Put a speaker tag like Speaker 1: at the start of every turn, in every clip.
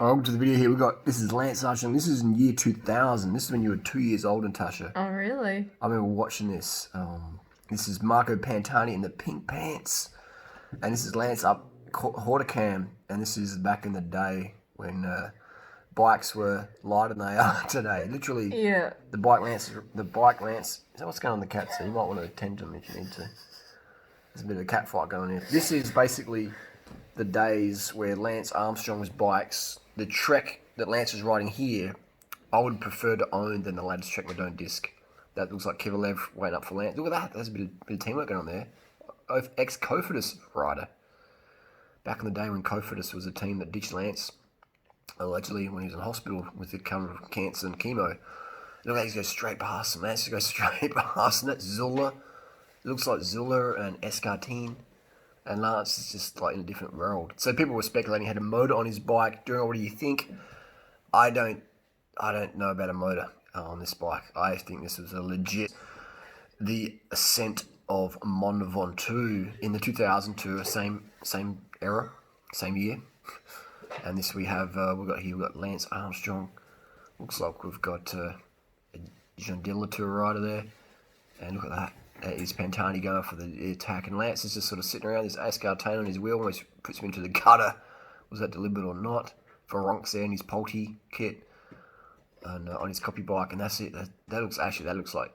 Speaker 1: Welcome to the video here. This is Lance Armstrong. This is in year 2000. This is when you were 2 years old, Natasha.
Speaker 2: Oh, really?
Speaker 1: I remember watching this. This is Marco Pantani in the pink pants. And this is Lance up Horticam. And this is back in the day when bikes were lighter than they are today. Literally,
Speaker 2: Yeah.
Speaker 1: the bike Lance. Is that what's going on with the cat? So you might want to attend to them if you need to. There's a bit of a cat fight going on here. This is basically the days where Lance Armstrong's bikes, the Trek that Lance is riding here, I would prefer to own than the latest Trek Madone disc. That looks like Kivalev waiting up for Lance. Look at that. There's a bit of teamwork going on there. Ex-Cofidis rider. Back in the day when Cofidis was a team that ditched Lance, allegedly when he was in hospital with the cover of cancer and chemo. Look at these go straight past him. Lance goes straight past him. That's Zula. It looks like Zula and Escartine. And Lance is just like in a different world. So people were speculating he had a motor on his bike. Doing what do you think? I don't know about a motor on this bike. I think this was a legit the ascent of Mont Ventoux in the 2002, same era, same year. And this we've got Lance Armstrong. Looks like we've got a Jean Dillatour rider there. And look at that. That is Pantani going for the attack, and Lance is just sort of sitting around. This Escartane on his wheel almost puts him into the gutter. Was that deliberate or not? Ferronk's there in his Polti kit and on his copy bike, and that's it. That looks like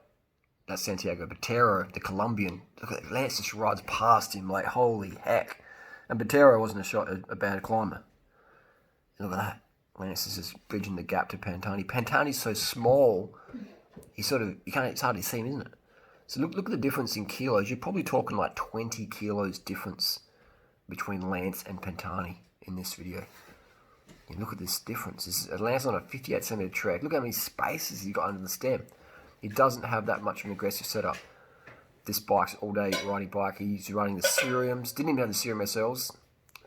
Speaker 1: that's Santiago Botero, the Colombian. Look at that. Lance just rides past him like holy heck. And Botero wasn't a bad climber. Look at that. Lance is just bridging the gap to Pantani. Pantani's so small, it's hard to see him, isn't it? So look at the difference in kilos. You're probably talking like 20 kilos difference between Lance and Pantani in this video. And look at this difference. This is Lance on a 58 centimeter Trek. Look how many spaces he's got under the stem. He doesn't have that much of an aggressive setup. This bike's all day riding bike. He's running the Seriums. Didn't even have the Serium SLs.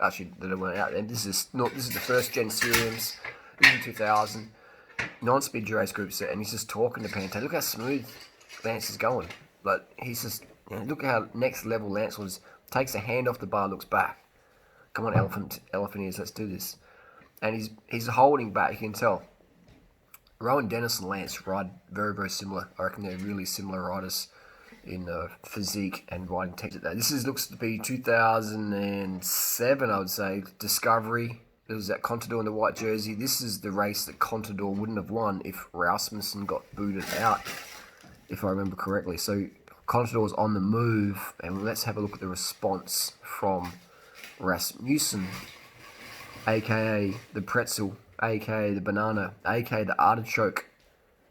Speaker 1: Actually, they weren't out. And this is the first gen Seriums. This is 2000. Non-speed race group set. And he's just talking to Pantani. Look how smooth Lance is going. But he's just, look how next level Lance was. Takes a hand off the bar, looks back. Come on, elephant ears, let's do this. And he's holding back, you can tell. Rowan Dennis and Lance ride very, very similar. I reckon they're really similar riders in physique and riding technique. This looks to be 2007, I would say. Discovery. It was that Contador in the white jersey. This is the race that Contador wouldn't have won if Rasmussen got booted out, if I remember correctly. So Contador's on the move, and let's have a look at the response from Rasmussen, aka the pretzel, aka the banana, aka the artichoke,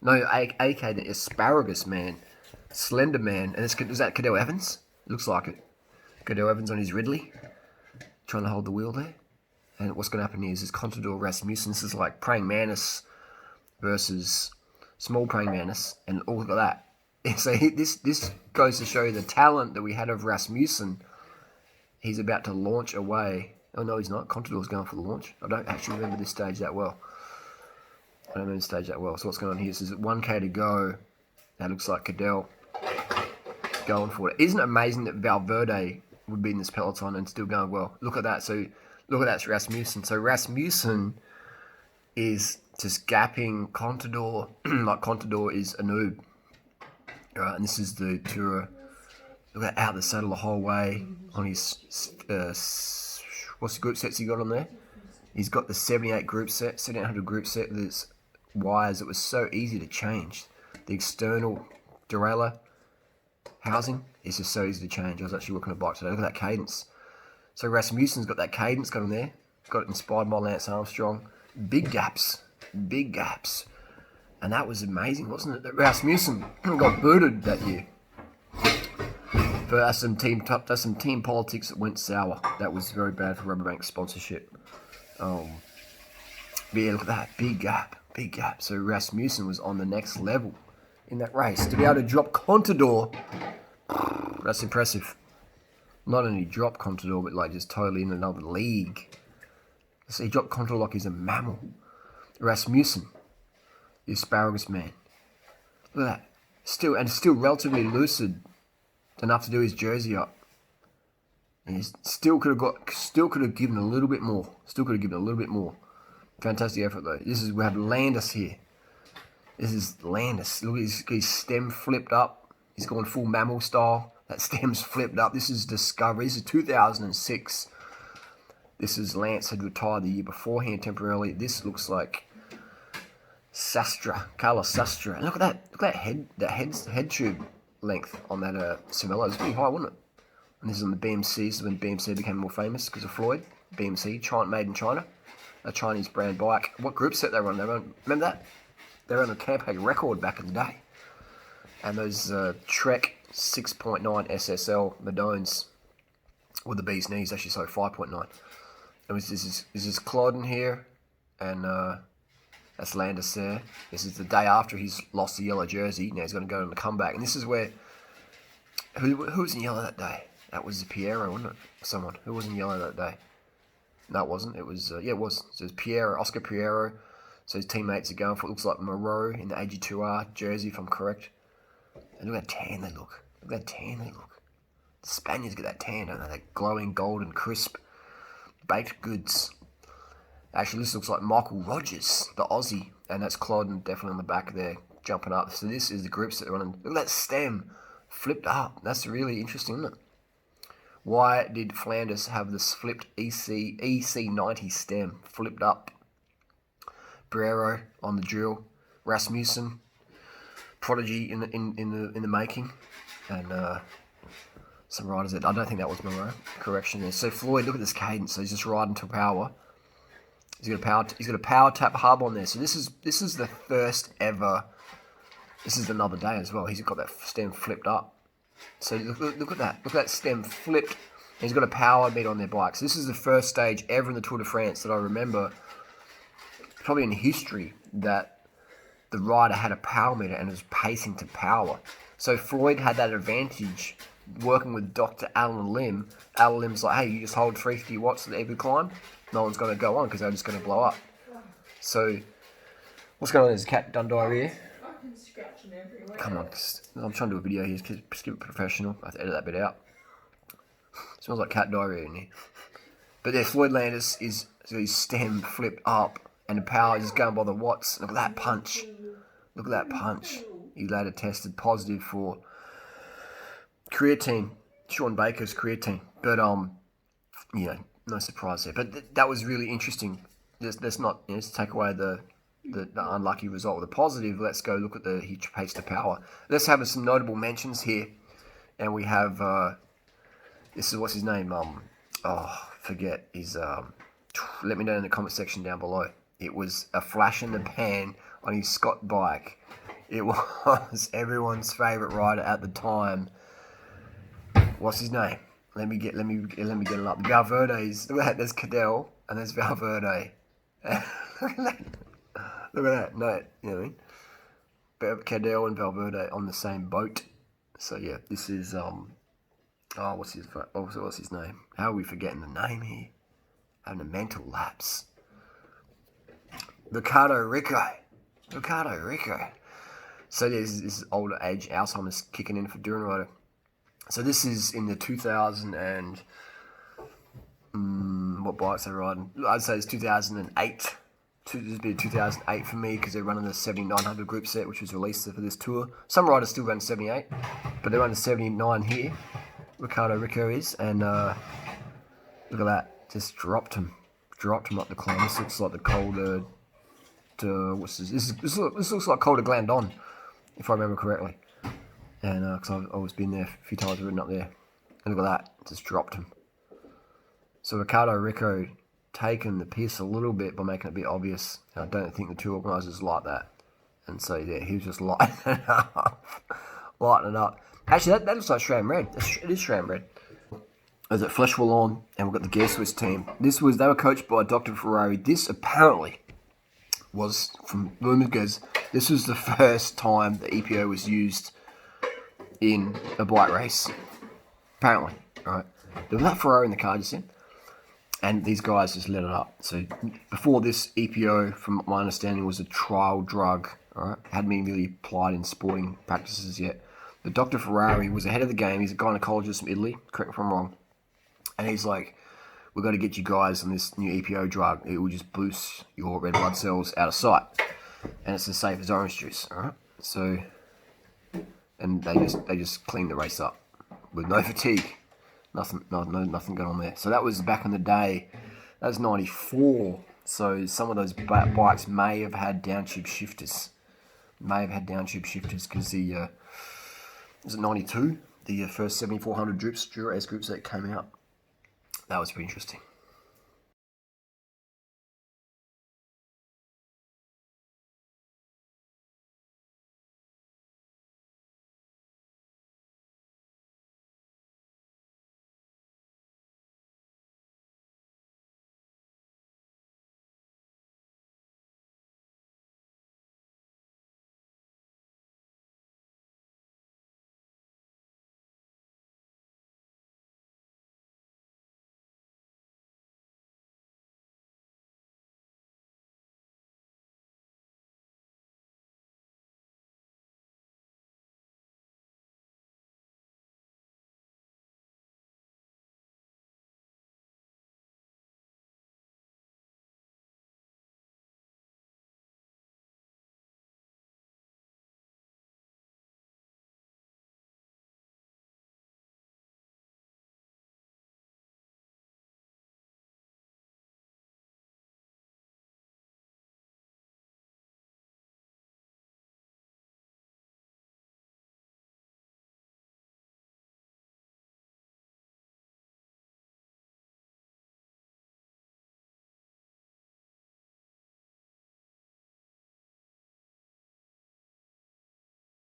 Speaker 1: aka the asparagus man, slender man. And is that Cadell Evans? Looks like it. Cadell Evans on his Ridley, trying to hold the wheel there. And what's going to happen here is this Contador Rasmussen. This is like praying mantis versus small praying mantis, and look at that. So this goes to show you the talent that we had of Rasmussen. He's about to launch away. Oh no, he's not. Contador's going for the launch. I don't actually remember this stage that well. So what's going on here? So there's 1K to go. That looks like Cadell going for it. Isn't it amazing that Valverde would be in this peloton and still going well? Look at that. So look at that's Rasmussen. So Rasmussen is just gapping Contador like Contador is a noob. Alright, and this is the Tour. Look at out the saddle the whole way on his what's the group sets he got on there? He's got the 78 group set, 7800 group set with its wires. It was so easy to change. The external derailleur housing is just so easy to change. I was actually working on a bike today. Look at that cadence. So Rasmussen's got that cadence got on there. Got it inspired by Lance Armstrong. Big gaps. And that was amazing, wasn't it? That Rasmussen got booted that year. But that's some team politics that went sour. That was very bad for Rubberbank sponsorship. But yeah, look at that. Big gap. So Rasmussen was on the next level in that race. To be able to drop Contador, that's impressive. Not only drop Contador, but like just totally in another league. So he dropped Contador like he's a mammal. Rasmussen, the asparagus man. Look at that. Still relatively lucid enough to do his jersey up. And he still could have given a little bit more. Fantastic effort though. We have Landis here. This is Landis. Look at his stem flipped up. He's gone full mammal style. That stem's flipped up. This is Discovery. This is 2006. This is Lance had retired the year beforehand temporarily. This looks like Sastra, Carlos Sastra. And look at that. Look at that head tube length on that Cimello. It's pretty high, wasn't it? And this is on the BMC. This is when BMC became more famous because of Floyd. BMC, made in China. A Chinese brand bike. What group set they were on? Remember that? They were on the Campag record back in the day. And those Trek 6.9 SSL Madones with the bee's knees, actually, so 5.9. This is Clodden here, and that's Landis there. This is the day after he's lost the yellow jersey. Now he's going to go on the comeback. And this is where... Who was in yellow that day? That was Piero, wasn't it? Someone. Who was in yellow that day? No, it wasn't. It was... yeah, it was. So it was Piero, Oscar Piero. So his teammates are going for what looks like Moreau in the AG2R jersey, if I'm correct. And look how tan they look. Look how tan they look. The Spaniards get that tan, don't they? That glowing golden crisp baked goods. Actually, this looks like Michael Rogers, the Aussie. And that's Clodden definitely on the back there, jumping up. So this is the groups that are running. Look at that stem flipped up. That's really interesting, isn't it? Why did Flanders have this flipped EC90 stem flipped up? Barrero on the drill. Rasmussen, prodigy in the making. And some riders that I don't think that was Moreau. Correction there. So Floyd, look at this cadence. So he's just riding to power. He's got a power tap hub on there. So this is the first ever. This is another day as well. He's got that stem flipped up. So look at that. Look at that stem flipped. And he's got a power meter on their bike. So this is the first stage ever in the Tour de France that I remember, probably in history, that the rider had a power meter and was pacing to power. So Floyd had that advantage working with Dr. Alan Lim. Alan Lim's like, hey, you just hold 350 watts at every climb. No one's going to go on because they're just going to blow up. So, what's going on? There's a cat done diarrhea.
Speaker 2: I can scratch him everywhere.
Speaker 1: Come on, I'm trying to do a video here. Skip it professional. I have to edit that bit out. Smells like cat diarrhea in here. But there, Floyd Landis is his stem flipped up, and the power is going by the watts. Look at that punch. Look at that punch. He later tested positive for creatine, Sean Baker's creatine. But you know, no surprise there. But that was really interesting. Let's not, let's take away the unlucky result with the positive. Let's go look at he paced to power. Let's have some notable mentions here, and we have this is what's his name? Forget his. Let me know in the comment section down below. It was a flash in the pan on his Scott bike. It was everyone's favourite rider at the time. What's his name? Let me get it up. Valverde's. Look at that. There's Cadell and there's Valverde. Look at that. Look at that. No, you know what I mean? Cadell and Valverde on the same boat. So yeah, this is what's his name? How are we forgetting the name here? Having a mental lapse. Ricardo Rico. So this older age Alzheimer's kicking in for Durianrider. So this is in the 2000 and what bikes they're riding? I'd say it's 2008. This would be 2008 for me because they're running the 7900 group set, which was released for this tour. Some riders still run 78, but they're running 79 here. Ricardo Rico is, and look at that, just dropped him up the climb. This looks like the Col what's this? This looks like Col de Glandon, if I remember correctly. And because I've always been there a few times, I've ridden up there. And look at that, just dropped him. So Ricardo Rico taken the piss a little bit by making it a bit obvious. I don't think the two organisers like that. And so yeah, he was just lighting it up. Actually, that looks like SRAM Red. It is SRAM Red. There's at Flesh Wallon, and we've got the Gear Swiss team. They were coached by Dr. Ferrari. This apparently was, from rumours goes, this was the first time the EPO was used in a bike race. Apparently, right? There was that Ferrari in the car just in, and these guys just lit it up. So before this, EPO, from my understanding, was a trial drug. All right, hadn't been really applied in sporting practices yet. But Dr. Ferrari was ahead of the game. He's a gynecologist from Italy. Correct me if I'm wrong. And he's like, we've got to get you guys on this new EPO drug. It will just boost your red blood cells out of sight, and it's as safe as orange juice. All right, so and they just cleaned the race up with no fatigue, nothing going on there. So that was back in the day. That was '94. So some of those bikes may have had downtube shifters. Because the was it '92? The first 7400 Dura S groups that came out. That was pretty interesting.